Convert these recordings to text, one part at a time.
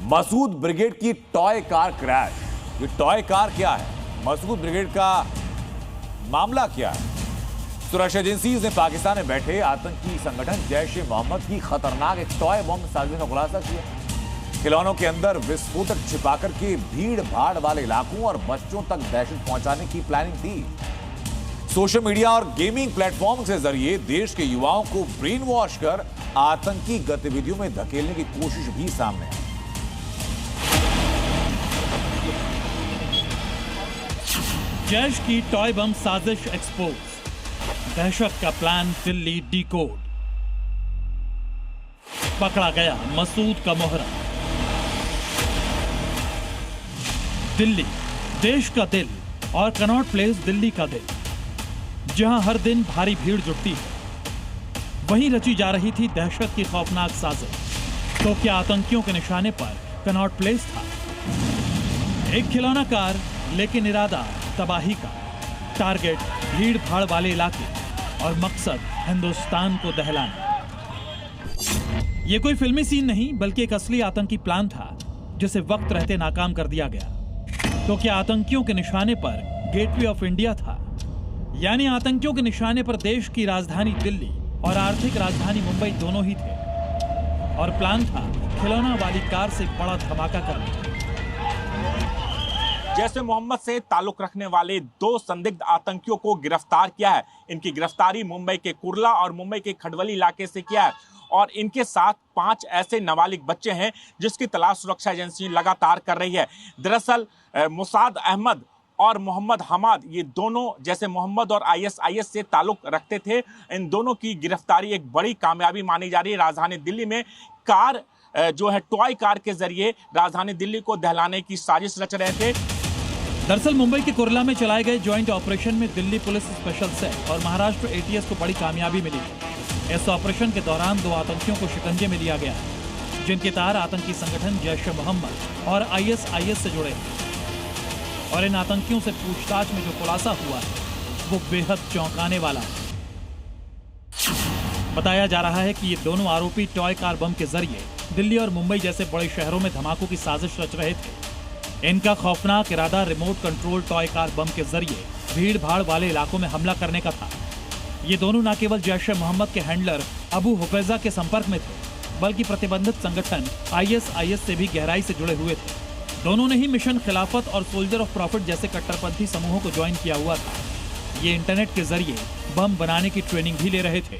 Masood brigade की toy car crash. ये toy car क्या है, मसूद ब्रिगेड का मामला क्या है? सुरक्षा एजेंसीज ने पाकिस्तान में बैठे आतंकी संगठन जैश-ए-मोहम्मद की खतरनाक एक टॉय बम साजिश का खुलासा किया। खिलौनों के अंदर विस्फोटक छिपाकर के भीड़ भाड़ वाले इलाकों और बच्चों तक दहशत पहुंचाने की प्लानिंग थी। सोशल मीडिया और गेमिंग प्लेटफॉर्म के जरिए देश के युवाओं को ब्रेन वॉश कर आतंकी गतिविधियों में धकेलने की कोशिश भी सामने आई। जैश की टॉय बम साजिश एक्सपोज, दहशत का प्लान दिल्ली डीकोड, पकड़ा गया मसूद का मोहरा। दिल्ली देश का दिल और कनॉट प्लेस दिल्ली का दिल, जहां हर दिन भारी भीड़ जुटती है, वहीं रची जा रही थी दहशत की खौफनाक साजिश। तो क्या आतंकियों के निशाने पर कनॉट प्लेस था? एक खिलौना कार, लेकिन इरादा तबाही का। टारगेट भीड़ भाड़ वाले इलाके और मकसद हिंदुस्तान को दहलाना। यह कोई फिल्मी सीन नहीं, बल्कि एक असली आतंकी प्लान था जिसे वक्त रहते नाकाम कर दिया गया। तो क्या आतंकियों के निशाने पर गेटवे ऑफ इंडिया था? यानी आतंकियों के निशाने पर देश की राजधानी दिल्ली और आर्थिक राजधानी मुंबई दोनों ही थे, और प्लान था खिलौना वाली कार से बड़ा धमाका करना। जैश-ए-मोहम्मद से ताल्लुक रखने वाले 2 संदिग्ध आतंकियों को गिरफ्तार किया है। इनकी गिरफ्तारी मुंबई के कुर्ला और मुंबई के खडवली इलाके से किया है, और इनके साथ 5 ऐसे नाबालिग बच्चे हैं जिसकी तलाश सुरक्षा एजेंसी लगातार कर रही है। दरअसल मुसाद अहमद और मोहम्मद हमाद, ये दोनों जैसे मोहम्मद और आईएसआईएस से ताल्लुक रखते थे। इन दोनों की गिरफ्तारी एक बड़ी कामयाबी मानी जा रही है। राजधानी दिल्ली में कार जो है टॉय कार के जरिए राजधानी दिल्ली को दहलाने की साजिश रच रहे थे। दरअसल मुंबई के कुर्ला में चलाए गए ज्वाइंट ऑपरेशन में दिल्ली पुलिस स्पेशल सेल और महाराष्ट्र एटीएस को बड़ी कामयाबी मिली है। इस ऑपरेशन के दौरान 2 आतंकियों को शिकंजे में लिया गया, जिनके तार आतंकी संगठन जैश-ए-मोहम्मद और आईएसआईएस से जुड़े हैं। और इन आतंकियों से पूछताछ में जो खुलासा हुआ है वो बेहद चौंकाने वाला है। बताया जा रहा है कि ये दोनों आरोपी टॉय कार बम के जरिए दिल्ली और मुंबई जैसे बड़े शहरों में धमाकों की साजिश रच रहे थे। इनका खौफनाक इरादा remote control toy car bomb के जरिए भीड़ भाड़ वाले इलाकों में हमला करने का था। ये दोनों न केवल जैश-ए-मोहम्मद के हैंडलर अबू हुफैजा के संपर्क में थे, बल्कि प्रतिबंधित संगठन आईएसआईएस से भी गहराई से जुड़े हुए थे। दोनों ने ही मिशन खिलाफत और सोल्जर ऑफ प्रॉफिट जैसे कट्टरपंथी समूहों को ज्वाइन किया हुआ था। ये इंटरनेट के जरिए बम बनाने की ट्रेनिंग भी ले रहे थे।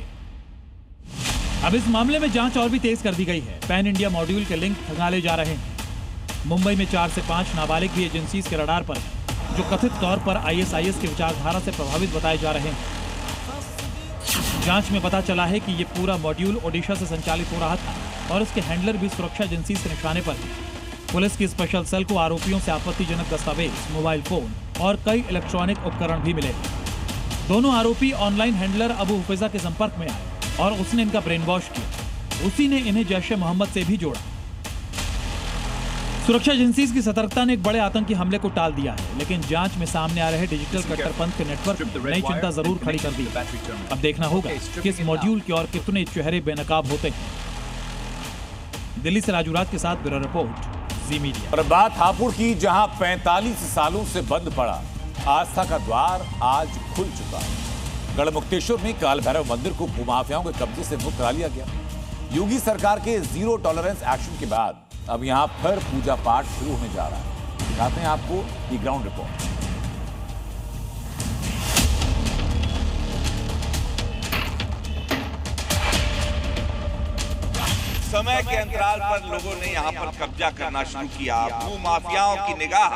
अब इस मामले में जांच और भी तेज कर दी गई है। पैन इंडिया मॉड्यूल के लिंक खंगाले जा रहे हैं। मुंबई में 4 से 5 नाबालिग भी एजेंसीज के रडार पर हैं, जो कथित तौर पर आईएसआईएस की विचारधारा से प्रभावित बताए जा रहे हैं। जांच में पता चला है कि ये पूरा मॉड्यूल ओडिशा से संचालित हो रहा था और इसके हैंडलर भी सुरक्षा एजेंसीज के निशाने पर थे। पुलिस की स्पेशल सेल को आरोपियों से आपत्तिजनक दस्तावेज, मोबाइल फोन और कई इलेक्ट्रॉनिक उपकरण भी मिले। दोनों आरोपी ऑनलाइन हैंडलर अबू हुफैजा के संपर्क में आए और उसने इनका ब्रेन वॉश किया। उसी ने इन्हें जैश-ए-मोहम्मद से भी जोड़ा। सुरक्षा एजेंसीज की सतर्कता ने एक बड़े आतंकी हमले को टाल दिया है, लेकिन जांच में सामने आ रहे डिजिटल कट्टरपंथ के नेटवर्क ने नई चिंता जरूर खड़ी कर दी। अब देखना होगा कि इस मॉड्यूल के और कितने चेहरे बेनकाब होते हैं। दिल्ली से राजू राज के साथ ब्यूरो रिपोर्ट, जी मीडिया। और बात हापुड़ की, जहां 45 सालों से बंद पड़ा आस्था का द्वार आज खुल चुका है। गढ़मुक्तेश्वर में काल भैरव मंदिर को भूमाफियाओं के कब्जे से मुक्त करा लिया गया। योगी सरकार के जीरो टॉलरेंस एक्शन के बाद अब यहां फिर पूजा पाठ शुरू होने जा रहा है। दिखाते हैं आपको ये ग्राउंड रिपोर्ट। समय के अंतराल पर लोगों ने यहाँ पर कब्जा करना शुरू किया। भूमाफियाओं की निगाह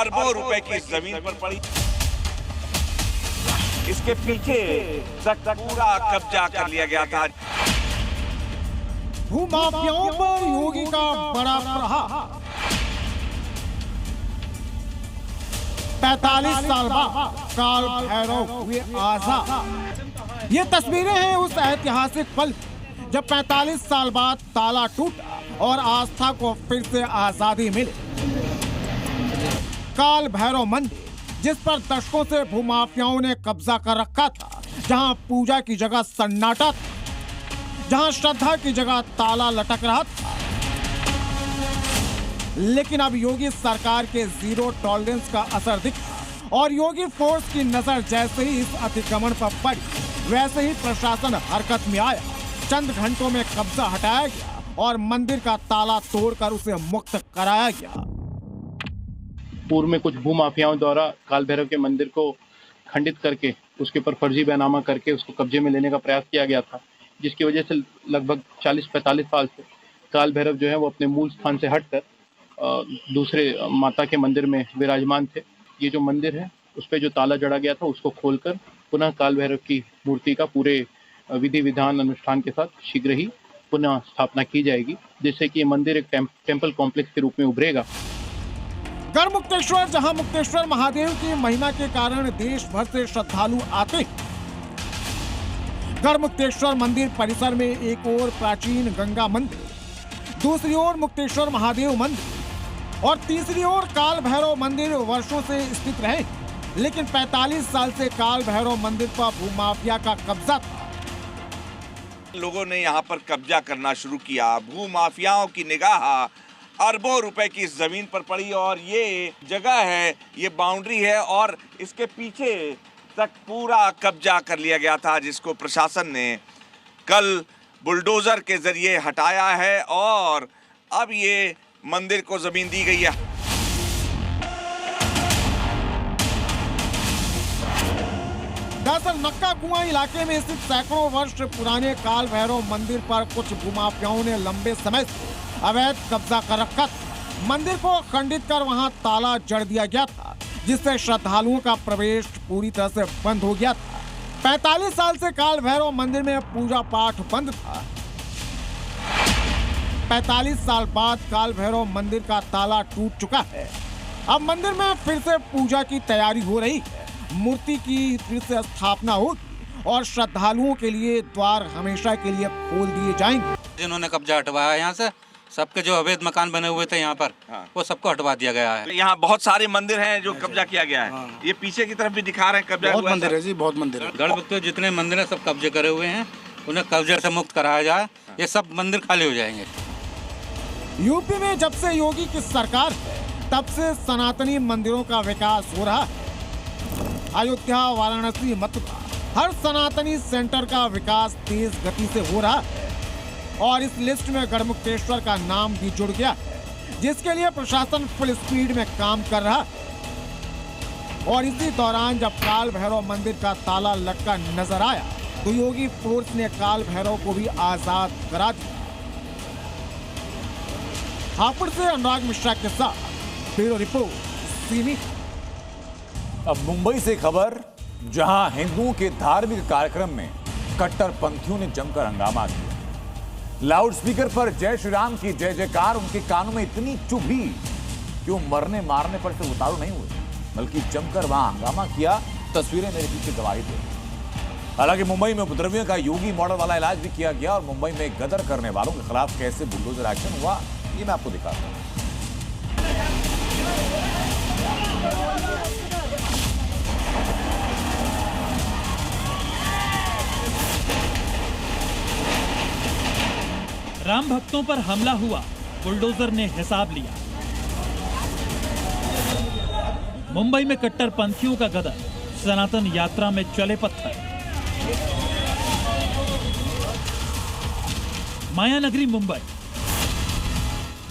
अरबों रुपए की जमीन पर पड़ी। इसके पीछे तक पूरा कब्जा कर लिया गया था। भूमाफियाओं पर योगी का बड़ा प्रहार। 45 साल बाद काल भैरव हुए आजाद। ये तस्वीरें हैं उस ऐतिहासिक पल जब 45 साल बाद ताला टूटा और आस्था को फिर से आजादी मिली। काल भैरव मंदिर, जिस पर दशकों से भूमाफियाओं ने कब्जा कर रखा था, जहां पूजा की जगह सन्नाटा था, जहां श्रद्धा की जगह ताला लटक रहा था, लेकिन अब योगी सरकार के जीरो टॉलरेंस का असर दिखा और योगी फोर्स की नजर जैसे ही इस अतिक्रमण पर पड़ी, वैसे ही प्रशासन हरकत में आया। चंद घंटों में कब्जा हटाया गया और मंदिर का ताला तोड़कर उसे मुक्त कराया गया। पूर्व में कुछ भूमाफियाओं द्वारा काल भैरव के मंदिर को खंडित करके उसके ऊपर फर्जी बैनामा करके उसको कब्जे में लेने का प्रयास किया गया था, जिसकी वजह से लगभग 40-45 साल से काल भैरव जो है वो अपने मूल स्थान से हटकर दूसरे माता के मंदिर में विराजमान थे। ये जो मंदिर है उस पर जो ताला जड़ा गया था उसको खोलकर पुनः काल भैरव की मूर्ति का पूरे विधि विधान अनुष्ठान के साथ शीघ्र ही पुनः स्थापना की जाएगी, जिससे कि ये मंदिर एक टेम्पल कॉम्प्लेक्स के रूप में उभरेगा। गढ़मुक्तेश्वर, जहां मुक्तेश्वर महादेव की महिमा के कारण देश भर से श्रद्धालु आते हैं। गढ़मुक्तेश्वर मंदिर परिसर में एक ओर प्राचीन गंगा मंदिर, दूसरी ओर मुक्तेश्वर महादेव मंदिर और तीसरी ओर काल भैरव मंदिर वर्षों से स्थित रहे, लेकिन 45 साल से काल भैरव मंदिर पर भूमाफिया का कब्जा था। लोगों ने यहाँ पर कब्जा करना शुरू किया। भूमाफियाओं की निगाह अरबों रुपए की इस जमीन पर पड़ी और ये जगह है, ये बाउंड्री है और इसके पीछे तक पूरा कब्जा कर लिया गया था, जिसको प्रशासन ने कल बुलडोजर के जरिए हटाया है और अब ये मंदिर को जमीन दी गई है। दरअसल नक्का कुआं इलाके में स्थित सैकड़ों वर्ष पुराने काल भैरव मंदिर पर कुछ भूमाफियाओं ने लंबे समय से अवैध कब्जा कर रखा था। मंदिर को खंडित कर वहां ताला जड़ दिया गया था, जिससे श्रद्धालुओं का प्रवेश पूरी तरह से बंद हो गया था। 45 साल से काल भैरव मंदिर में पूजा पाठ बंद था। 45 साल बाद काल भैरव मंदिर का ताला टूट चुका है। अब मंदिर में फिर से पूजा की तैयारी हो रही है। मूर्ति की फिर से स्थापना होगी और श्रद्धालुओं के लिए द्वार हमेशा के लिए खोल दिए जाएंगे। जिन्होंने कब्जा हटवाया यहाँ से, सबके जो अवैध मकान बने हुए थे यहाँ पर, वो सबको हटवा दिया गया है। यहाँ बहुत सारे मंदिर हैं जो कब्जा किया गया है। ये पीछे की तरफ भी दिखा रहे हैं कब्जा बहुत मंदिर है जी, बहुत मंदिर है। गढ़मुक्तेश्वर जितने मंदिर हैं सब कब्जे करे हुए हैं, उन्हें कब्जे से मुक्त कराया जाए, ये सब मंदिर खाली हो जाएंगे। यूपी में जब से योगी की सरकार है तब से सनातनी मंदिरों का विकास हो रहा है। अयोध्या, वाराणसी, मथुरा, हर सनातनी सेंटर का विकास तेज गति से हो रहा है और इस लिस्ट में गढ़मुक्तेश्वर का नाम भी जुड़ गया है, जिसके लिए प्रशासन फुल स्पीड में काम कर रहा है। और इसी दौरान जब काल भैरव मंदिर का ताला लटका नजर आया तो योगी फोर्स ने काल भैरव को भी आजाद करा दिया। हापुड़ से अनुराग मिश्रा के साथ ब्यूरो रिपोर्ट, सीमी। अब मुंबई से खबर, जहां हिंदुओं के धार्मिक कार्यक्रम में कट्टरपंथियों ने जमकर हंगामा किया। लाउडस्पीकर पर जय श्री राम की जय जयकार उनके कानों में इतनी चुभी कि वो मरने मारने पर से उतारू नहीं हुए, बल्कि जमकर वहां हंगामा किया। तस्वीरें मेरे पीछे गवाही दे। हालांकि मुंबई में उपद्रवियों का योगी मॉडल वाला इलाज भी किया गया और मुंबई में गदर करने वालों के खिलाफ कैसे बुलडोजर एक्शन हुआ, ये मैं आपको दिखाता हूं। राम भक्तों पर हमला हुआ, बुलडोजर ने हिसाब लिया। मुंबई में कट्टरपंथियों का गदर, सनातन यात्रा में चले पत्थर। मायानगरी मुंबई,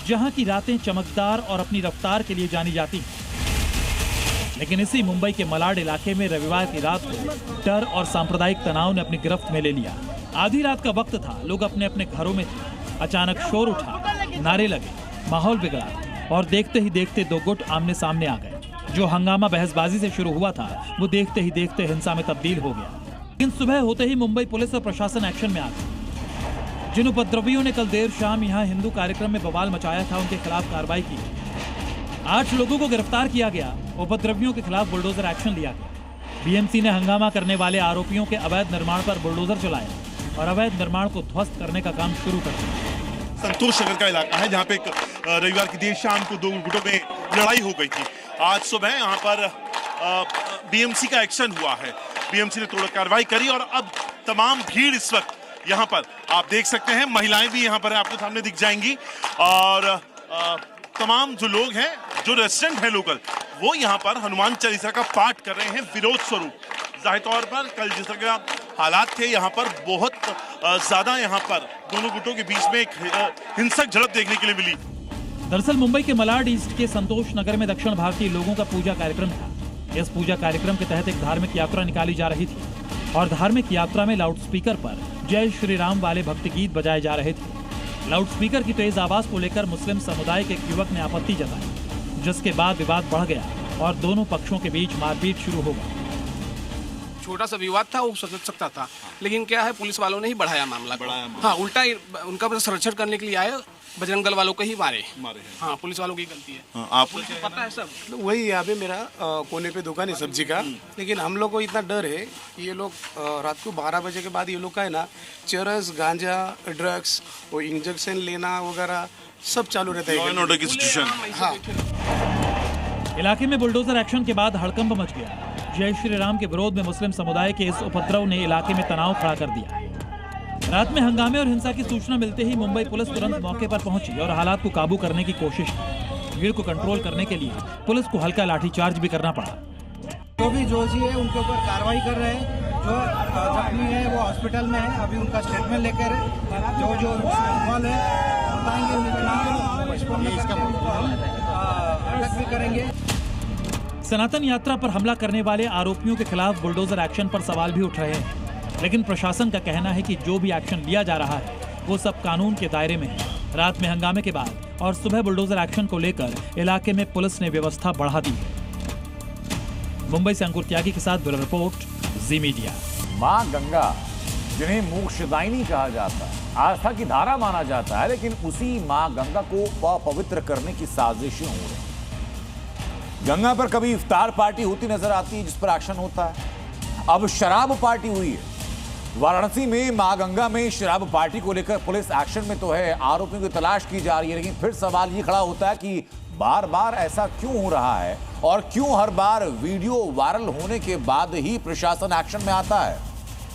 जहां की रातें चमकदार और अपनी रफ्तार के लिए जानी जाती हैं, लेकिन इसी मुंबई के मलाड इलाके में रविवार की रात को डर और सांप्रदायिक तनाव ने अपनी गिरफ्त में ले लिया। आधी रात का वक्त था, लोग अपने अपने घरों में थे। अचानक शोर उठा, नारे लगे, माहौल बिगड़ा और देखते ही देखते दो गुट आमने सामने आ गए। जो हंगामा बहसबाजी से शुरू हुआ था वो देखते ही देखते हिंसा में तब्दील हो गया। लेकिन सुबह होते ही मुंबई पुलिस और प्रशासन एक्शन में आ गई। जिन उपद्रवियों ने कल देर शाम यहां हिंदू कार्यक्रम में बवाल मचाया था, उनके खिलाफ कार्रवाई की। 8 लोगों को गिरफ्तार किया गया। उपद्रवियों के खिलाफ बुलडोजर एक्शन लिया गया। बीएमसी ने हंगामा करने वाले आरोपियों के अवैध निर्माण पर बुलडोजर चलाया और अवैध निर्माण को ध्वस्त करने का काम शुरू कर दिया। संतोष नगर का इलाका है, जहाँ पे रविवार की देर शाम को 2 गुटों में लड़ाई हो गई थी। आज सुबह यहाँ पर बीएमसी का एक्शन हुआ है। बीएमसी ने तोड़ कार्रवाई करी और अब तमाम भीड़ इस वक्त यहाँ पर आप देख सकते हैं। महिलाएं भी यहाँ पर आपके सामने दिख जाएंगी और तमाम जो लोग हैं, जो रेजिडेंट हैं लोकल, वो यहाँ पर हनुमान चालीसा का पाठ कर रहे हैं विरोध स्वरूप। जाहिर तौर पर कल जिस तरह हालात थे यहाँ पर बहुत ज्यादा यहाँ पर दोनों गुटों के बीच में एक हिंसक झड़प देखने के लिए मिली। दरअसल मुंबई के मलाड ईस्ट के संतोष नगर में दक्षिण भारतीय लोगों का पूजा कार्यक्रम था। इस पूजा कार्यक्रम के तहत एक धार्मिक यात्रा निकाली जा रही थी और धार्मिक यात्रा में लाउडस्पीकर पर जय श्री राम वाले भक्ति गीत बजाए जा रहे थे। लाउडस्पीकर की तेज आवाज को लेकर मुस्लिम समुदाय के एक युवक ने आपत्ति जताई, जिसके बाद विवाद बढ़ गया और दोनों पक्षों के बीच मारपीट शुरू हो गई। छोटा सा विवाद था, वो समझ सकता था, लेकिन क्या है पुलिस वालों ने ही बढ़ाया मामला। हाँ, उल्टा उनका संरक्षण करने के लिए आए, बजरंग दल वालों को ही मारे। हाँ, पुलिस वालों की गलती है। हाँ, आपको पता है सब। वही यहाँ पे मेरा कोने पे दुकान है सब्जी का, लेकिन हम लोग को इतना डर है कि ये लोग रात को 12 बजे के बाद ये लोग का है ना चरस, गांजा, ड्रग्स, वो इंजेक्शन लेना वगैरह सब चालू रहता है। हाँ। इलाके में बुलडोजर एक्शन के बाद हड़कंप मच गया। जय श्री राम के विरोध में मुस्लिम समुदाय के इस उपद्रव ने इलाके में तनाव खड़ा कर दिया। रात में हंगामे और हिंसा की सूचना मिलते ही मुंबई पुलिस तुरंत मौके पर पहुंची और हालात को काबू करने की कोशिश की। भीड़ को कंट्रोल करने के लिए पुलिस को हल्का लाठीचार्ज भी करना पड़ा। जो भी दोषी है उनके ऊपर कार्रवाई कर रहे हैं। जो जख्मी है वो हॉस्पिटल में है, अभी उनका स्टेटमेंट लेकर जो सवाल है अटक भी करेंगे। सनातन यात्रा पर हमला करने वाले आरोपियों के खिलाफ बुलडोजर एक्शन पर सवाल भी उठ रहे हैं, लेकिन प्रशासन का कहना है कि जो भी एक्शन लिया जा रहा है वो सब कानून के दायरे में है। रात में हंगामे के बाद और सुबह बुलडोजर एक्शन को लेकर इलाके में पुलिस ने व्यवस्था बढ़ा दी है। मुंबई से अंकुर त्यागी के साथ ब्यूरो रिपोर्ट, जी मीडिया। मां गंगा, जिन्हें मोक्षदायिनी कहा जाता है, आस्था की धारा माना जाता है, लेकिन उसी मां गंगा को अपवित्र करने की साजिशें हो रही हैं। गंगा पर कभी इफ्तार पार्टी होती नजर आती है जिस पर एक्शन होता है, अब शराब पार्टी हुई है। वाराणसी में मां गंगा में शराब पार्टी को लेकर पुलिस एक्शन में तो है, आरोपियों की तलाश की जा रही है, लेकिन फिर सवाल ये खड़ा होता है कि बार बार ऐसा क्यों हो रहा है और क्यों हर बार वीडियो वायरल होने के बाद ही प्रशासन एक्शन में आता है।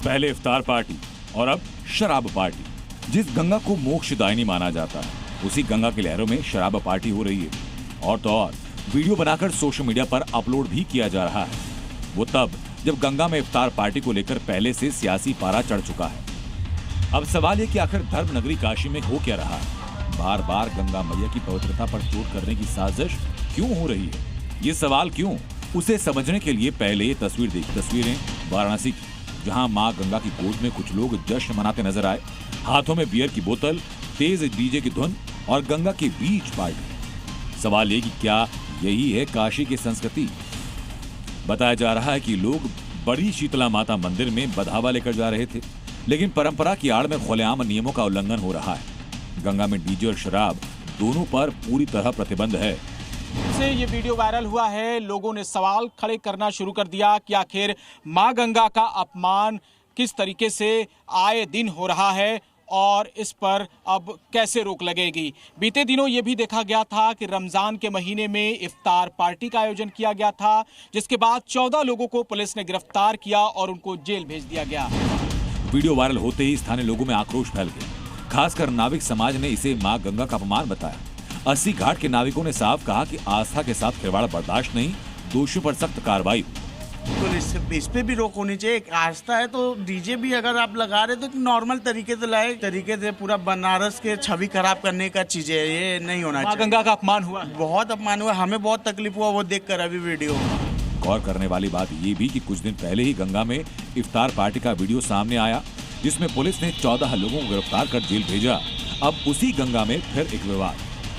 पहले इफ्तार पार्टी और अब शराब पार्टी। जिस गंगा को मोक्षदायिनी माना जाता है उसी गंगा की लहरों में शराब पार्टी हो रही है और तो और वीडियो बनाकर सोशल मीडिया पर अपलोड भी किया जा रहा है। वो तब जब गंगा में इफ्तार पार्टी को लेकर पहले से सियासी पारा चढ़ चुका है। अब सवाल ये कि आखिर धर्म नगरी काशी में हो क्या रहा है। बार बार गंगा मैया की पवित्रता पर चोट करने की साजिश क्यों हो रही है, ये सवाल क्यों, उसे समझने के लिए पहले ये तस्वीरें वाराणसी की, जहां मां गंगा की गोद में कुछ लोग जश्न मनाते नजर आए। हाथों में बियर की बोतल, तेज डीजे की धुन और गंगा के बीच पार्टी। सवाल ये कि क्या यही है काशी की संस्कृति। बताया जा रहा है कि लोग बड़ी शीतला माता मंदिर में बधावा लेकर जा रहे थे, लेकिन परंपरा की आड़ में खुलेआम नियमों का उल्लंघन हो रहा है। गंगा में डीजे और शराब दोनों पर पूरी तरह प्रतिबंध है। से ये वीडियो वायरल हुआ है, लोगों ने सवाल खड़े करना शुरू कर दिया कि आखिर मां गंगा का अपमान किस तरीके से आए दिन हो रहा है और इस पर अब कैसे रोक लगेगी। बीते दिनों ये भी देखा गया था कि रमजान के महीने में इफ्तार पार्टी का आयोजन किया गया था, जिसके बाद 14 लोगों को पुलिस ने गिरफ्तार किया और उनको जेल भेज दिया गया। वीडियो वायरल होते ही स्थानीय लोगों में आक्रोश फैल गया। खासकर नाविक समाज ने इसे मां गंगा का अपमान बताया। 80 घाट के नाविकों ने साफ कहा कि आस्था के साथ खिलवाड़ बर्दाश्त नहीं, दोषियों पर सख्त कार्रवाई। तो इस पे भी रोक होनी चाहिए। एक आस्था है तो डीजे भी अगर आप लगा रहे तो नॉर्मल तरीके से लाए, तरीके से पूरा बनारस के छवि खराब करने का चीज है, ये नहीं होना चाहिए। गंगा का अपमान हुआ, बहुत अपमान हुआ, हमें बहुत तकलीफ हुआ वो देखकर अभी वीडियो। गौर करने वाली बात ये भी कि कुछ दिन पहले ही गंगा में इफ्तार पार्टी का वीडियो सामने आया, जिसमें पुलिस ने 14 लोगों को गिरफ्तार कर जेल भेजा। अब उसी गंगा में फिर एक विवाद,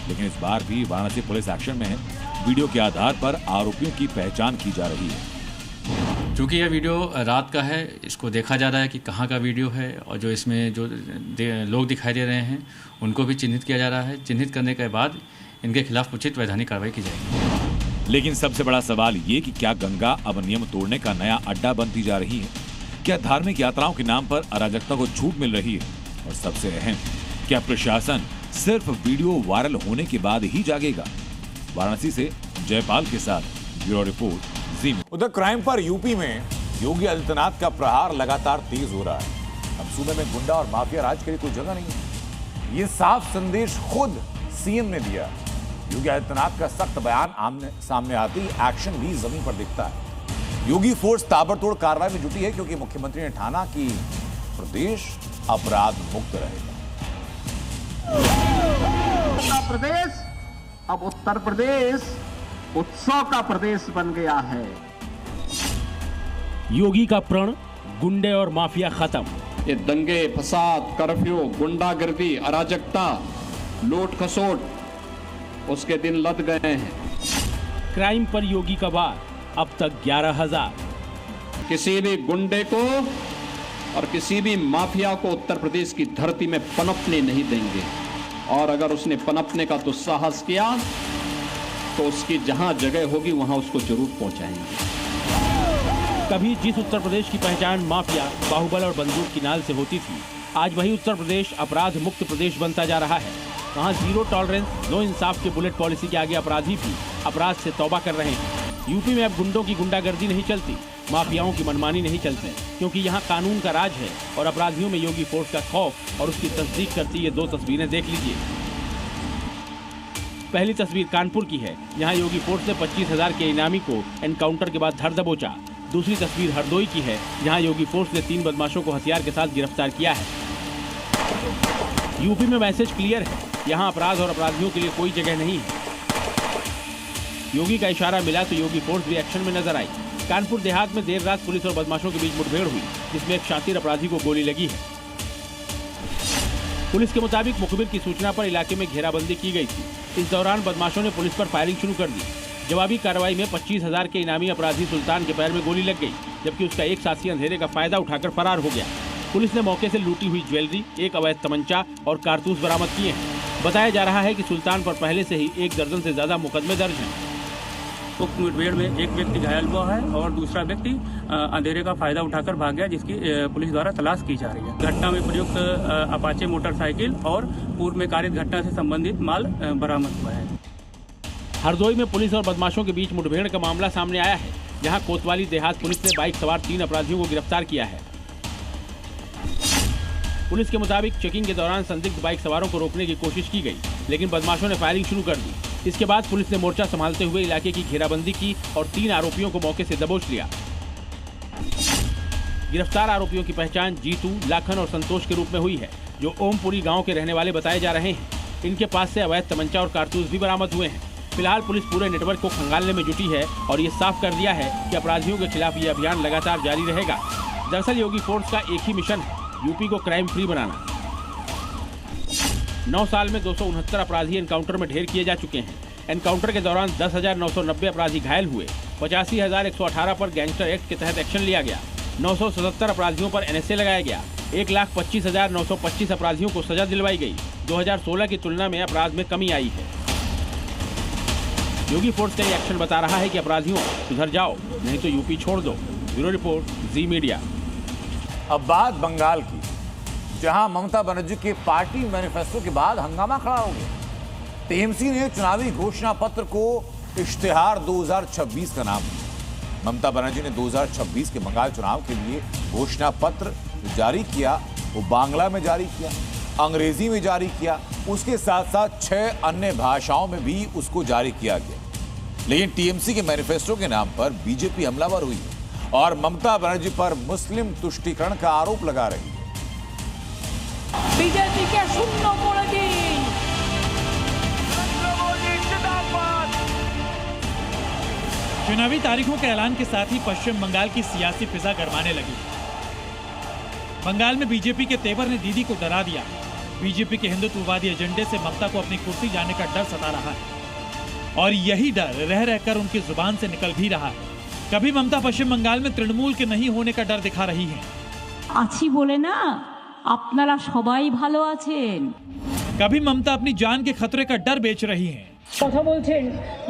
लेकिन इस बार भी वाराणसी पुलिस एक्शन में है। वीडियो के आधार पर आरोपियों की पहचान की जा रही है। चूँकि यह वीडियो रात का है, इसको देखा जा रहा है कि कहाँ का वीडियो है और जो इसमें जो लोग दिखाई दे रहे हैं उनको भी चिन्हित किया जा रहा है। चिन्हित करने के बाद इनके खिलाफ उचित वैधानिक कार्रवाई की जाएगी। लेकिन सबसे बड़ा सवाल ये कि क्या गंगा अब नियम तोड़ने का नया अड्डा बनती जा रही है? क्या धार्मिक यात्राओं के नाम पर अराजकता को छूट मिल रही है? और सबसे अहम, क्या प्रशासन सिर्फ वीडियो वायरल होने के बाद ही जागेगा? वाराणसी से जयपाल के साथ ब्यूरो रिपोर्ट। उधर क्राइम पर यूपी में योगी आदित्यनाथ का प्रहार लगातार तेज हो रहा है। अब सूबे में गुंडा और माफिया राज के लिए कोई जगह नहीं है। ये साफ संदेश खुद सीएम ने दिया। योगी आदित्यनाथ का सख्त बयान सामने आते ही एक्शन भी जमीन पर दिखता है। योगी फोर्स ताबड़तोड़ कार्रवाई में जुटी है क्योंकि मुख्यमंत्री ने ठाना कि प्रदेश अपराध मुक्त रहेगा। उत्तर प्रदेश अब उत्तर प्रदेश उत्सव का प्रदेश बन गया है। योगी का प्रण, गुंडे और माफिया खत्म। ये दंगे, फसाद, कर्फ्यू, गुंडागर्दी, अराजकता, लूट खसोट, उसके दिन लद गए हैं। क्राइम पर योगी का वार, अब तक 11,000। किसी भी गुंडे को और किसी भी माफिया को उत्तर प्रदेश की धरती में पनपने नहीं देंगे, और अगर उसने पनपने का दुस्साहस किया तो उसकी जहां जगह होगी वहां उसको जरूर पहुंचाएंगे। कभी जिस उत्तर प्रदेश की पहचान माफिया, बाहुबल और बंदूक की नाल से होती थी, आज वही उत्तर प्रदेश अपराध मुक्त प्रदेश बनता जा रहा है। वहाँ जीरो टॉलरेंस, नो इंसाफ के बुलेट पॉलिसी के आगे अपराधी भी अपराध से तौबा कर रहे हैं। यूपी में अब गुंडों की गुंडागर्दी नहीं चलती, माफियाओं की मनमानी नहीं चलती, क्योंकि यहाँ कानून का राज है और अपराधियों में योगी फोर्स का खौफ और उसकी तस्दीक करती ये दो तस्वीरें देख लीजिए। पहली तस्वीर कानपुर की है, यहाँ योगी फोर्स ने 25,000 के इनामी को एनकाउंटर के बाद धर दबोचा। दूसरी तस्वीर हरदोई की है, जहाँ योगी फोर्स ने 3 बदमाशों को हथियार के साथ गिरफ्तार किया है। यूपी में मैसेज क्लियर है, यहाँ अपराध और अपराधियों के लिए कोई जगह नहीं है। योगी का इशारा मिला तो योगी फोर्स भी एक्शन में नजर आई। कानपुर देहात में देर रात पुलिस और बदमाशों के बीच मुठभेड़ हुई, जिसमें एक शातिर अपराधी को गोली लगी है। पुलिस के मुताबिक मुखबिर की सूचना पर इलाके में घेराबंदी की गई थी। इस दौरान बदमाशों ने पुलिस पर फायरिंग शुरू कर दी। जवाबी कार्रवाई में 25,000 के इनामी अपराधी सुल्तान के पैर में गोली लग गई, जबकि उसका एक साथी अंधेरे का फायदा उठाकर फरार हो गया। पुलिस ने मौके से लूटी हुई ज्वेलरी, एक अवैध तमंचा और कारतूस बरामद किए हैं। बताया जा रहा है कि सुल्तान पर पहले से ही 1 दर्जन से ज्यादा मुकदमे दर्ज हैं। उक्त मुठभेड़ में एक व्यक्ति घायल हुआ है और दूसरा व्यक्ति अंधेरे का फायदा उठाकर भाग गया, जिसकी पुलिस द्वारा तलाश की जा रही है। घटना में प्रयुक्त अपाचे मोटरसाइकिल और पूर्व में कारित घटना से संबंधित माल बरामद हुआ है। हरदोई में पुलिस और बदमाशों के बीच मुठभेड़ का मामला सामने आया है, जहां कोतवाली देहात पुलिस ने बाइक सवार 3 अपराधियों को गिरफ्तार किया है। पुलिस के मुताबिक चेकिंग के दौरान संदिग्ध बाइक सवारों को रोकने की कोशिश की गई, लेकिन बदमाशों ने फायरिंग शुरू कर दी। इसके बाद पुलिस ने मोर्चा संभालते हुए इलाके की घेराबंदी की और 3 आरोपियों को मौके से दबोच लिया। गिरफ्तार आरोपियों की पहचान जीतू, लाखन और संतोष के रूप में हुई है, जो ओमपुरी गांव के रहने वाले बताए जा रहे हैं। इनके पास से अवैध तमंचा और कारतूस भी बरामद हुए हैं। फिलहाल पुलिस पूरे नेटवर्क को खंगालने में जुटी है और ये साफ कर दिया है कि अपराधियों के खिलाफ ये अभियान लगातार जारी रहेगा। दरअसल योगी फोर्स का एक ही मिशन है, यूपी को क्राइम फ्री बनाना। 9 साल में 269 अपराधी एनकाउंटर में ढेर किए जा चुके हैं। एनकाउंटर के दौरान 10,990 अपराधी घायल हुए, 85,118 पर गैंगस्टर एक्ट के तहत एक्शन लिया गया, 977 अपराधियों पर NSA लगाया गया, 1,25,925 अपराधियों को सजा दिलवाई गई। 2016 की तुलना में अपराध में कमी आई है। योगी फोर्स का ये एक्शन बता रहा है कि अपराधियों सुधर जाओ, नहीं तो यूपी छोड़ दो। ब्यूरो रिपोर्ट, जी मीडिया। अब बात बंगाल की, जहां ममता बनर्जी के पार्टी मैनिफेस्टो के बाद हंगामा खड़ा हो गया। टीएमसी ने चुनावी घोषणा पत्र को इश्तिहार 2026 का नाम दिया। ममता बनर्जी ने 2026 के बंगाल चुनाव के लिए घोषणा पत्र जारी किया, वो बांग्ला में जारी किया, अंग्रेजी में जारी किया, उसके साथ साथ 6 अन्य भाषाओं में भी उसको जारी किया गया। लेकिन टीएमसी के मैनिफेस्टो के नाम पर बीजेपी हमलावर हुई है और ममता बनर्जी पर मुस्लिम तुष्टीकरण का आरोप लगा रही है। बीजेपी के शून्य করে দিন। चुनावी तारीखों के ऐलान के साथ ही पश्चिम बंगाल की सियासी फिजा गरमाने लगी। बंगाल में बीजेपी के तेवर ने दीदी को डरा दिया। बीजेपी के हिंदुत्ववादी एजेंडे से ममता को अपनी कुर्सी जाने का डर सता रहा है और यही डर रह रहकर उनकी जुबान से निकल भी रहा है। कभी ममता पश्चिम बंगाल में तृणमूल के नहीं होने का डर दिखा रही है। आछी बोले ना, आपनारा सबाई भालो आछेन। कभी ममता अपनी जान के खतरे का डर बेच रही हैं। কথা বলছেন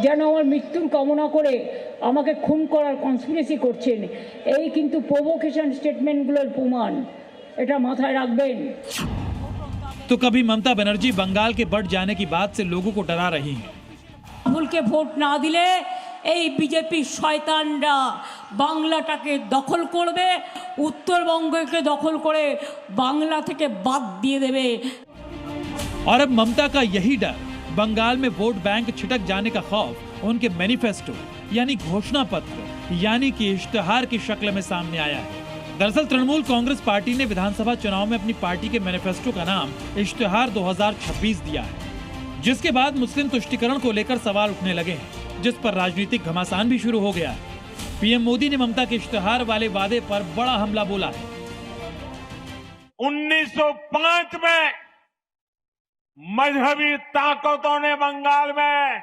যেন আমার মৃত্যুর কামনা করে আমাকে খুন করার কনস্পিরেসি করছেন, এই কিন্তু প্রভোকেশন স্টেটমেন্টগুলোর প্রমাণ, এটা মাথায় রাখবেন। तो कभी ममता बनर्जी बंगाल के बढ़ जाने की बात से लोगों को डरा रही हैं। ভুল के ভোট না দিলে এই বিজেপি শয়তানরা বাংলাটাকে দখল করবে, উত্তরবঙ্গকে দখল করে বাংলা থেকে বাদ দিয়ে দেবে। और अब ममता का यही डर बंगाल में वोट बैंक छिटक जाने का खौफ उनके मैनिफेस्टो यानी घोषणा पत्र यानी कि इश्तिहार की शक्ल में सामने आया है। दरअसल तृणमूल कांग्रेस पार्टी ने विधानसभा चुनाव में अपनी पार्टी के मैनिफेस्टो का नाम इश्तिहार 2026 दिया है, जिसके बाद मुस्लिम तुष्टीकरण को लेकर सवाल उठने लगे हैं, जिस पर राजनीतिक घमासान भी शुरू हो गया है। पीएम मोदी ने ममता के इश्तिहार वाले वादे पर बड़ा हमला बोला है। 1905 में मजहबी ताकतों ने बंगाल में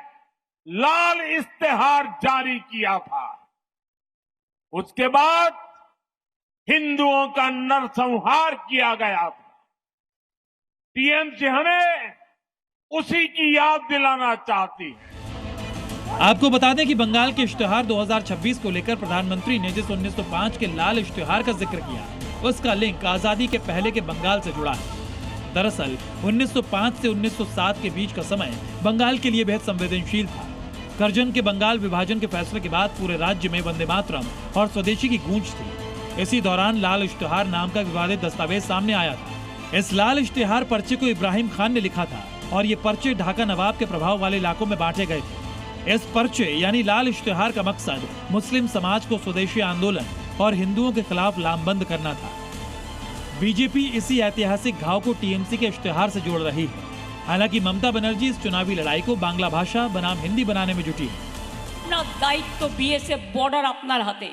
लाल इश्तिहार जारी किया था। उसके बाद हिंदुओं का नरसंहार किया गया था। टीएमसी हमें उसी की याद दिलाना चाहती है। आपको बता दें कि बंगाल के इश्तिहार 2026 को लेकर प्रधानमंत्री ने जिस 1905 के लाल इश्तिहार का जिक्र किया, उसका लिंक आजादी के पहले के बंगाल से जुड़ा है। दरअसल 1905 से 1907 के बीच का समय बंगाल के लिए बेहद संवेदनशील था। करजन के बंगाल विभाजन के फैसले के बाद पूरे राज्य में वंदे मातरम और स्वदेशी की गूंज थी। इसी दौरान लाल इश्तिहार नाम का विवादित दस्तावेज सामने आया था। इस लाल इश्तिहार पर्चे को इब्राहिम खान ने लिखा था और ये पर्चे ढाका नवाब के प्रभाव वाले इलाकों में बांटे गए थे। इस पर्चे यानी लाल इश्तिहार का मकसद मुस्लिम समाज को स्वदेशी आंदोलन और हिंदुओं के खिलाफ लामबंद करना था। बीजेपी इसी ऐतिहासिक घाव को टीएमसी के इश्तिहार से जोड़ रही है। हालांकि ममता बनर्जी इस चुनावी लड़ाई को बांग्ला भाषा बनाम हिंदी बनाने में जुटी है। दायित्व बीएसएफ बॉर्डर আপনার হাতে,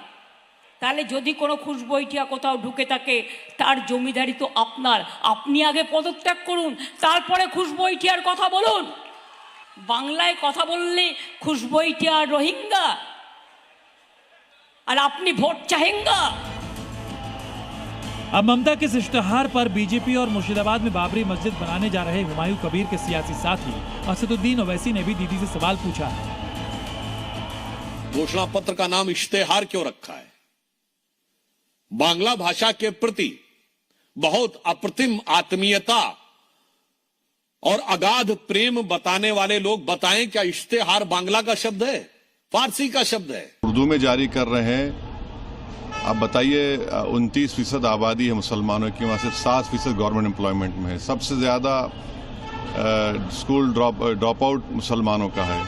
তাহলে যদি কোনো খুশবইটিয়া কোথাও ঢুকে থাকে তার জমিদারি তো আপনার, আপনি আগে পদত্যাগ করুন, তারপরে খুশবইটিয়ার কথা বলুন। বাংলায় কথা বললে খুশবইটিয়া রোহিঙ্গা আর আপনি ভোট চাহেঙ্গা। अब ममता के इस इश्तिहार पर बीजेपी और मुर्शिदाबाद में बाबरी मस्जिद बनाने जा रहे हुमायूं कबीर के सियासी साथी असदुद्दीन ओवैसी ने भी दीदी से सवाल पूछा है। घोषणा पत्र का नाम इश्तिहार क्यों रखा है? बांग्ला भाषा के प्रति बहुत अप्रतिम आत्मीयता और अगाध प्रेम बताने वाले लोग बताएं, क्या इश्तिहार बांग्ला का शब्द है, फारसी का शब्द है? उर्दू में जारी कर रहे हैं। आप बताइए 29% आबादी है मुसलमानों की, वहाँ सिर्फ 7% गवर्नमेंट एम्प्लॉयमेंट में है। सबसे ज़्यादा स्कूल ड्रॉप आउट मुसलमानों का है।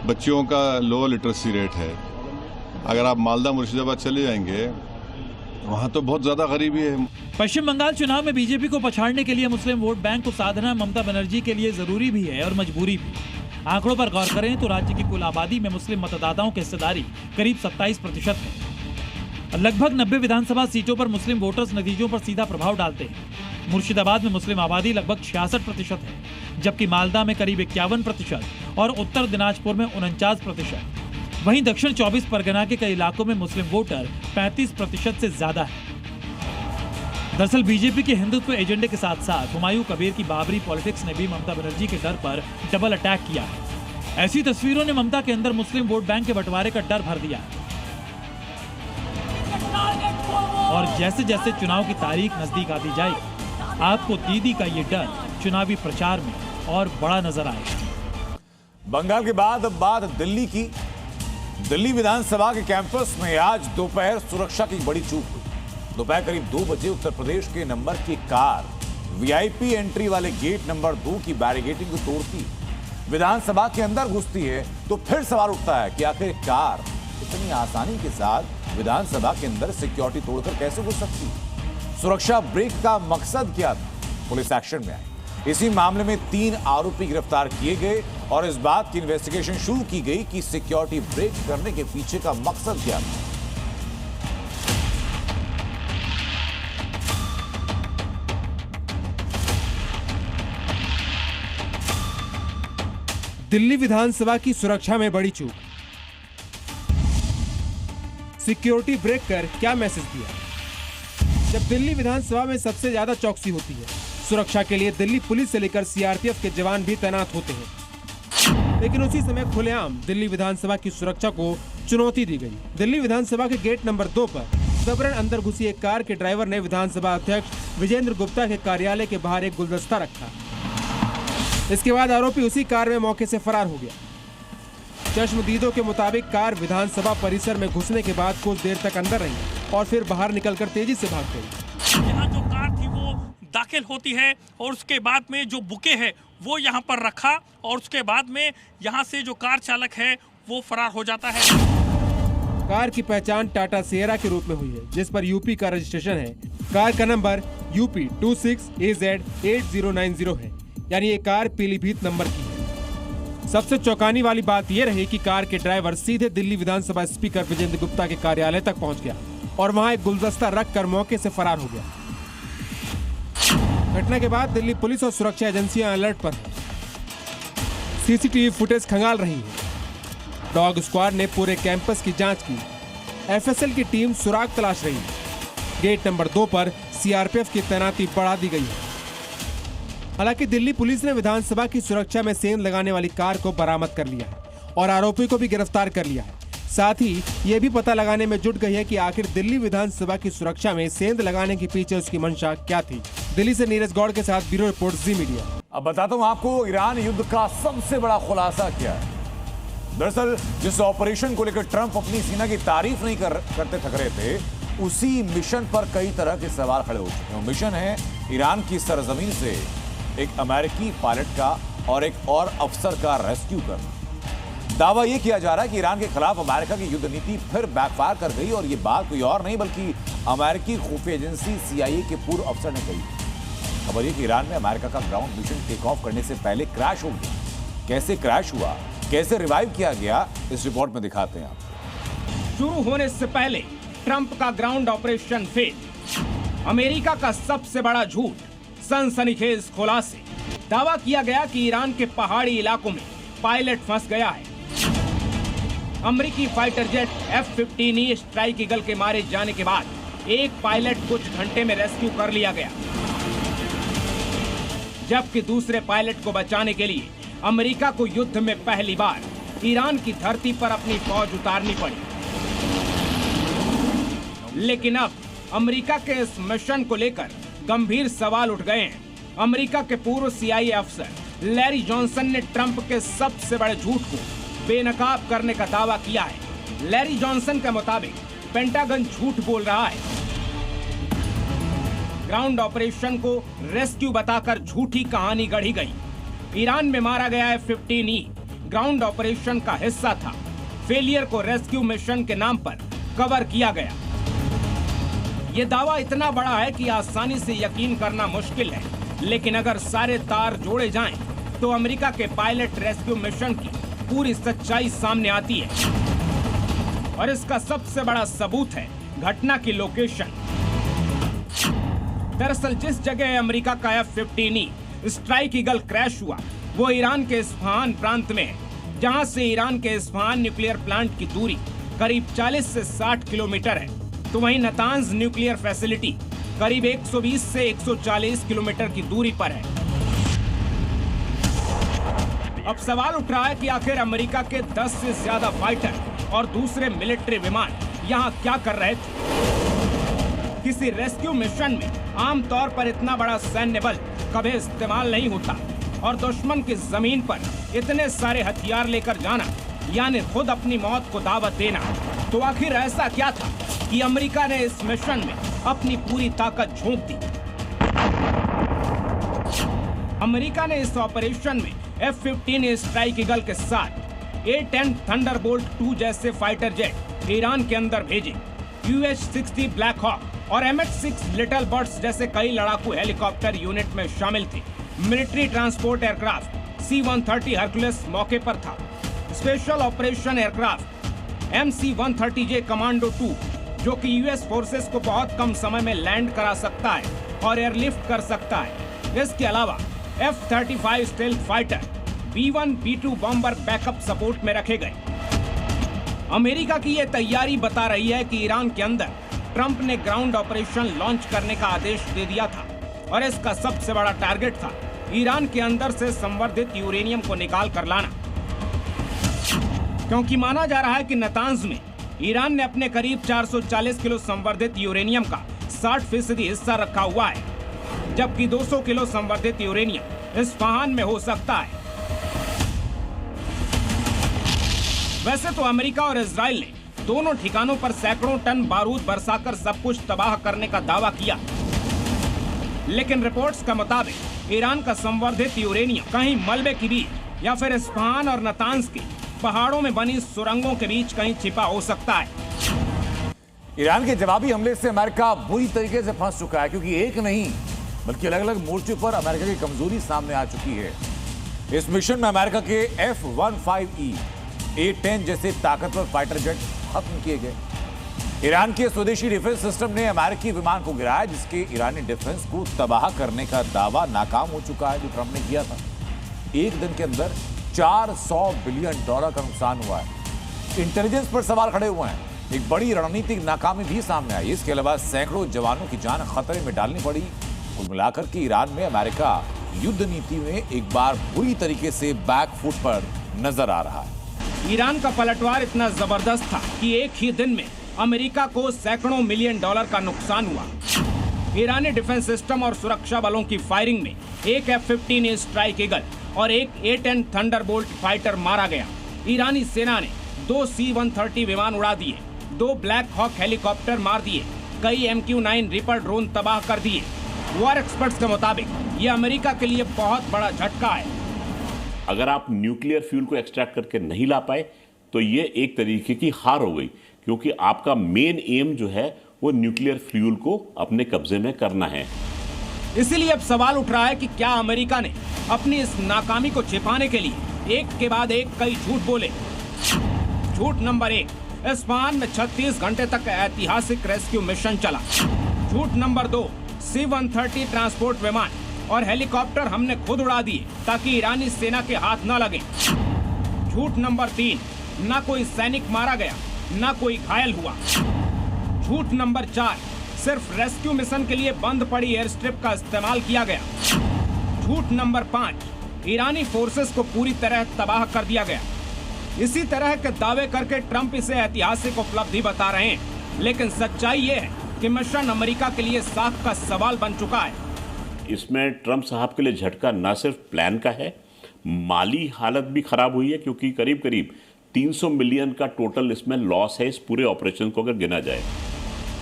बच्चियों का लो लिटरेसी रेट है। अगर आप मालदा मुर्शिदाबाद चले जाएंगे वहाँ तो बहुत ज़्यादा गरीबी है। पश्चिम बंगाल चुनाव में बीजेपी को पछाड़ने के लिए मुस्लिम वोट बैंक को साधना ममता बनर्जी के लिए जरूरी भी है और मजबूरी भी। आंकड़ों पर गौर करें तो राज्य की कुल आबादी में मुस्लिम मतदाताओं की हिस्सेदारी करीब 27% है। लगभग 90 विधानसभा सीटों पर मुस्लिम वोटर्स नतीजों पर सीधा प्रभाव डालते हैं। मुर्शिदाबाद में मुस्लिम आबादी लगभग 66% है, जबकि मालदा में करीब 51% और उत्तर दिनाजपुर में 49%। वहीं दक्षिण 24 परगना के कई इलाकों में मुस्लिम वोटर 35% से ज्यादा है। दरअसल बीजेपी के हिंदुत्व एजेंडे के साथ साथ हुमायूं कबीर की बाबरी पॉलिटिक्स ने भी ममता बनर्जी के डर पर डबल अटैक किया है। ऐसी तस्वीरों ने ममता के अंदर मुस्लिम वोट बैंक के बंटवारे का डर भर दिया है। और जैसे जैसे चुनाव की तारीख नजदीक आती जाएगी, आपको दीदी का ये डर चुनावी प्रचार में और बड़ा नजर आएगा। बंगाल के बाद अब बात दिल्ली की। दिल्ली विधानसभा के कैंपस में आज दोपहर सुरक्षा की बड़ी चूक हुई। दोपहर करीब 2 बजे उत्तर प्रदेश के नंबर की कार वीआईपी एंट्री वाले गेट नंबर 2 की बैरिकेडिंग को तोड़ती विधानसभा के अंदर घुसती है, तो फिर सवाल उठता है कि आखिर कार इतनी आसानी के साथ विधानसभा के अंदर सिक्योरिटी तोड़कर कैसे घुस सकती है? सुरक्षा ब्रेक का मकसद क्या था? पुलिस एक्शन में आई। इसी मामले में 3 आरोपी गिरफ्तार किए गए और इस बात की इन्वेस्टिगेशन शुरू की गई कि सिक्योरिटी ब्रेक करने के पीछे का मकसद क्या था। दिल्ली विधानसभा की सुरक्षा में बड़ी चूक। सिक्योरिटी ब्रेक कर क्या मैसेज दिया? जब दिल्ली विधानसभा में सबसे ज्यादा चौकसी होती है, सुरक्षा के लिए दिल्ली पुलिस से लेकर सीआरपीएफ के जवान भी तैनात होते हैं, लेकिन उसी समय खुलेआम दिल्ली विधानसभा की सुरक्षा को चुनौती दी गई। दिल्ली विधानसभा के गेट नंबर 2 पर सबरन अंदर घुसी एक कार के ड्राइवर ने विधानसभा अध्यक्ष विजेंद्र गुप्ता के कार्यालय के बाहर एक गुलदस्ता रखा। इसके बाद आरोपी उसी कार में मौके से फरार हो गया। चश्मदीदों के मुताबिक कार विधानसभा परिसर में घुसने के बाद कुछ देर तक अंदर रही और फिर बाहर निकलकर तेजी से भाग गई। यहाँ जो कार थी वो दाखिल होती है और उसके बाद में जो बुके है वो यहाँ पर रखा और उसके बाद में यहाँ से जो कार चालक है वो फरार हो जाता है। कार की पहचान टाटा सिएरा के रूप में हुई है, जिस पर यूपी का रजिस्ट्रेशन है। कार का नंबर UP 26AZ8090 है, यानी ये कार पीलीभीत नंबर की है। सबसे चौंकाने वाली बात यह रही कि कार के ड्राइवर सीधे दिल्ली विधानसभा स्पीकर विजेंद्र गुप्ता के कार्यालय तक पहुंच गया और वहां एक गुलदस्ता रखकर मौके से फरार हो गया। घटना के बाद दिल्ली पुलिस और सुरक्षा एजेंसियां अलर्ट पर हैं। CCTV फुटेज खंगाल रही है। डॉग स्क्वाड ने पूरे कैंपस की जांच की। FSL की टीम सुराग तलाश रही है। गेट नंबर 2 पर CRPF की तैनाती बढ़ा दी गई है। हालांकि दिल्ली पुलिस ने विधानसभा की सुरक्षा में सेंध लगाने वाली कार को बरामद कर लिया है और आरोपी को भी गिरफ्तार कर लिया है। साथ ही ये भी पता लगाने में जुट गई है कि आखिर दिल्ली विधानसभा की सुरक्षा में सेंध लगाने के पीछे उसकी मंशा क्या थी। दिल्ली से नीरज गौड़ के साथ ब्यूरो रिपोर्ट जी मीडिया। अब बताता हूं आपको ईरान युद्ध का सबसे बड़ा खुलासा क्या है। दरअसल जिस ऑपरेशन को लेकर ट्रंप अपनी सेना की तारीफ नहीं करते थक रहे थे, उसी मिशन पर कई तरह के सवाल खड़े हो चुके हैं। मिशन है ईरान की सरजमीन से एक अमेरिकी पायलट का और एक और अफसर का रेस्क्यू करना। दावा यह किया जा रहा है कि ईरान के खिलाफ अमेरिका की युद्ध नीति फिर बैकफायर कर गई और ये बात कोई और नहीं बल्कि अमेरिकी खुफिया एजेंसी CIA के पूर्व अफसर ने कही। खबर यह कि ईरान में अमेरिका का ग्राउंड मिशन टेक ऑफ करने से पहले क्रैश हो गया। कैसे क्रैश हुआ, कैसे रिवाइव किया गया, इस रिपोर्ट में दिखाते हैं आपको। शुरू होने से पहले ट्रंप का ग्राउंड ऑपरेशन फेल, अमेरिका का सबसे बड़ा झूठ, सनसनीखेज खुलासे। दावा किया गया कि ईरान के पहाड़ी इलाकों में पायलट फंस गया है। अमेरिकी fighter jet F-15E strike eagle के मारे जाने के बाद एक पायलट कुछ घंटे में रेस्क्यू कर लिया गया, जबकि दूसरे पायलट को बचाने के लिए अमेरिका को युद्ध में पहली बार ईरान की धरती पर अपनी फौज उतारनी पड़ी। लेकिन अब अमेरिका के इस मिशन को लेकर गंभीर सवाल उठ गए हैं। अमेरिका के पूर्व CIA अफसर लैरी जॉनसन ने ट्रंप के सबसे बड़े झूठ को बेनकाब करने का दावा किया है। लैरी जॉनसन के मुताबिक पेंटागन झूठ बोल रहा है। ग्राउंड ऑपरेशन को रेस्क्यू बताकर झूठी कहानी गढ़ी गई। ईरान में मारा गया F-15E ग्राउंड ऑपरेशन का हिस्सा था। फेलियर को रेस्क्यू मिशन के नाम पर कवर किया गया। ये दावा इतना बड़ा है कि आसानी से यकीन करना मुश्किल है, लेकिन अगर सारे तार जोड़े जाएं, तो अमेरिका के पायलट रेस्क्यू मिशन की पूरी सच्चाई सामने आती है। और इसका सबसे बड़ा सबूत है घटना की लोकेशन। दरअसल जिस जगह अमेरिका का F-15E स्ट्राइक ईगल क्रैश हुआ, वो ईरान के इस्फहान प्रांत में है, जहां से ईरान के इस्फहान न्यूक्लियर प्लांट की दूरी करीब 40 से 60 किलोमीटर है। तो वहीं नतांज न्यूक्लियर फैसिलिटी करीब 120 से 140 किलोमीटर की दूरी पर है। अब सवाल उठ रहा है कि आखिर अमेरिका के 10 से ज्यादा फाइटर और दूसरे मिलिट्री विमान यहाँ क्या कर रहे थे। किसी रेस्क्यू मिशन में आमतौर पर इतना बड़ा सैन्य बल कभी इस्तेमाल नहीं होता, और दुश्मन की जमीन पर इतने सारे हथियार लेकर जाना यानी खुद अपनी मौत को दावत देना। तो आखिर ऐसा क्या था कि अमेरिका ने इस मिशन में अपनी पूरी ताकत झोंक दी। अमेरिका ने इस ऑपरेशन में F-15E स्ट्राइक ईगल के साथ A-10 थंडरबोल्ट 2 जैसे फाइटर जेट ईरान के अंदर भेजे। UH-60 ब्लैक हॉक और MH-6 लिटिल बर्ड्स जैसे कई लड़ाकू हेलीकॉप्टर यूनिट में शामिल थे। Military transport aircraft C-130 Hercules मौके पर था। Special operation aircraft MC-130J commando 2 जो कि US फोर्सेस को बहुत कम समय में लैंड करा सकता है और एयरलिफ्ट कर सकता है। इसके अलावा F-35 stealth fighter B-1, B-2 bomber backup support में रखे गए। अमेरिका की यह तैयारी बता रही है कि ईरान के अंदर ट्रंप ने ग्राउंड ऑपरेशन लॉन्च करने का आदेश दे दिया था और इसका सबसे बड़ा टारगेट था ईरान के अंदर से संवर्धित यूरेनियम को निकाल कर लाना, क्योंकि माना जा रहा है कि नतांज में ईरान ने अपने करीब 440 किलो संवर्धित यूरेनियम का 60% हिस्सा रखा हुआ है, जबकि 200 किलो संवर्धित यूरेनियम इस्फहान में हो सकता है। वैसे तो अमेरिका और इजराइल ने दोनों ठिकानों पर सैकड़ों टन बारूद बरसाकर सब कुछ तबाह करने का दावा किया, लेकिन रिपोर्ट्स के मुताबिक ईरान का संवर्धित यूरेनियम कहीं मलबे के बीच या फिर इस्फहान और नतांज के पहाड़ों में बनी सुरंगों के बीच कहीं छिपा हो सकता है। ईरान के जवाबी हमले से अमेरिका बुरी तरीके से फंस चुका है, क्योंकि एक नहीं बल्कि अलग अलग मोर्चों पर अमेरिका की कमजोरी सामने आ चुकी है। इस मिशन में अमेरिका के F-15E, A-10 जैसे ताकतवर फाइटर जेट खत्म किए गए। ईरान के स्वदेशी डिफेंस सिस्टम ने अमेरिकी विमान को गिराया, जिसके ईरानी डिफेंस को तबाह करने का दावा नाकाम हो चुका है, जो ट्रंप ने किया था। एक दिन के अंदर $400 बिलियन का नुकसान हुआ है। इंटेलिजेंस पर सवाल खड़े हुए हैं। एक बड़ी रणनीतिक नाकामी भी सामने आई। इसके अलावा सैकड़ों जवानों की जान खतरे में डालनी पड़ी। कुल मिलाकर के ईरान में अमेरिका युद्ध नीति में एक बार बुरी तरीके से बैकफुट पर नजर आ रहा है। ईरान का पलटवार इतना जबरदस्त था कि एक ही दिन में अमेरिका को सैकड़ों मिलियन डॉलर का नुकसान हुआ। ईरानी डिफेंस सिस्टम और सुरक्षा बलों की फायरिंग में एक F-15 स्ट्राइक ईगल और एक A-10 थंडरबोल्ट फाइटर मारा गया। ईरानी सेना ने 2 C-130 विमान उड़ा दिए, 2 ब्लैक हॉक हेलीकॉप्टर मार दिए, कई MQ-9 रिपर ड्रोन तबाह कर दिए। वॉर एक्सपर्ट्स के मुताबिक ये अमेरिका के लिए बहुत बड़ा झटका है। अगर आप न्यूक्लियर फ्यूल को एक्सट्रैक्ट करके नहीं ला पाए तो ये एक तरीके की हार हो गई, क्योंकि आपका मेन एम जो है वो न्यूक्लियर फ्यूल को अपने कब्जे में करना है। इसीलिए अब सवाल उठ रहा है कि क्या अमेरिका ने अपनी इस नाकामी को छिपाने के लिए एक के बाद एक कई झूठ बोले। झूठ नंबर 1, इस्फहान में 36 घंटे तक ऐतिहासिक रेस्क्यू मिशन चला। झूठ नंबर 2, C-130 ट्रांसपोर्ट विमान और हेलीकॉप्टर हमने खुद उड़ा दिए ताकि ईरानी सेना के हाथ न लगे। झूठ नंबर 3, ना कोई सैनिक मारा गया, ना कोई घायल हुआ। झूठ नंबर 4, सिर्फ रेस्क्यू मिशन के लिए बंद पड़ी एयर स्ट्रिप का इस्तेमाल किया गया। झूठ नंबर 5, ईरानी फोर्सेस को पूरी तरह तबाह कर दिया गया। इसी तरह के दावे करके ट्रंप इसे ऐतिहासिक उपलब्धि बता रहे हैं, लेकिन सच्चाई ये है कि मिशन अमेरिका के लिए साख का सवाल बन चुका है। इसमें ट्रंप साहब के लिए झटका न सिर्फ प्लान का है, माली हालत भी खराब हुई है, क्योंकि करीब करीब 300 मिलियन का टोटल इसमें लॉस है इस पूरे ऑपरेशन को अगर गिना जाए।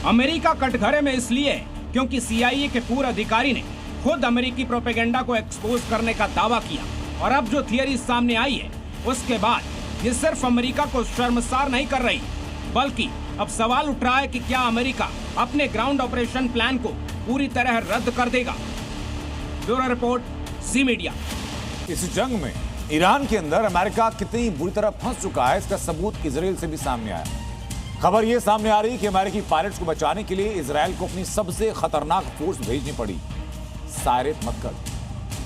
अमेरिका कटघरे में इसलिए है क्योंकि CIA के पूर्व अधिकारी ने खुद अमेरिकी प्रोपेगेंडा को एक्सपोज करने का दावा किया, और अब जो थियरी सामने आई है उसके बाद ये सिर्फ अमेरिका को शर्मसार नहीं कर रही, बल्कि अब सवाल उठ रहा है कि क्या अमेरिका अपने ग्राउंड ऑपरेशन प्लान को पूरी तरह रद्द कर देगा। ब्यूरो रिपोर्ट, जी मीडिया। इस जंग में ईरान के अंदर अमेरिका कितनी बुरी तरह फंस चुका है, इसका सबूत इजराइल से भी सामने आया। खबर यह सामने आ रही है कि अमेरिकी पायलट्स को बचाने के लिए इजराइल को अपनी सबसे खतरनाक फोर्स भेजनी पड़ी, सायरेत मक्कल।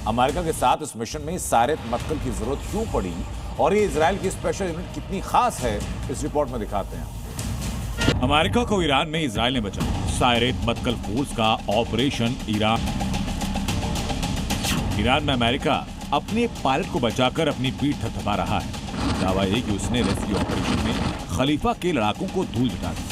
अमेरिका के साथ इस मिशन में सायरेत मक्कल की जरूरत क्यों पड़ी और ये इजराइल की स्पेशल यूनिट कितनी खास है, इस रिपोर्ट में दिखाते हैं। अमेरिका को ईरान में इजराइल ने बचाया। सायरेत मक्कल फोर्स का ऑपरेशन ईरान में अमेरिका अपने पायलट को बचाकर अपनी पीठ थपथपा रहा है। दावा है कि उसने रेस्क्यू ऑपरेशन में खलीफा के लड़ाकों को धूल झटा दी,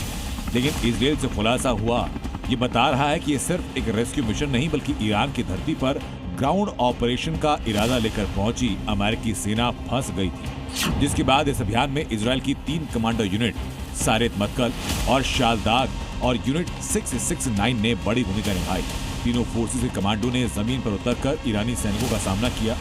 लेकिन इजराइल से खुलासा हुआ ये बता रहा है कि ये सिर्फ एक रेस्क्यू मिशन नहीं बल्कि ईरान की धरती पर ग्राउंड ऑपरेशन का इरादा लेकर पहुंची अमेरिकी सेना फंस गई थी, जिसके बाद इस अभियान में इजराइल की 3 कमांडो यूनिट सायरेत मक्कल और शालदाग और यूनिट 669 ने बड़ी भूमिका निभाई। तीनों फोर्सेस के कमांडो ने जमीन पर उतरकर ईरानी सैनिकों का सामना किया।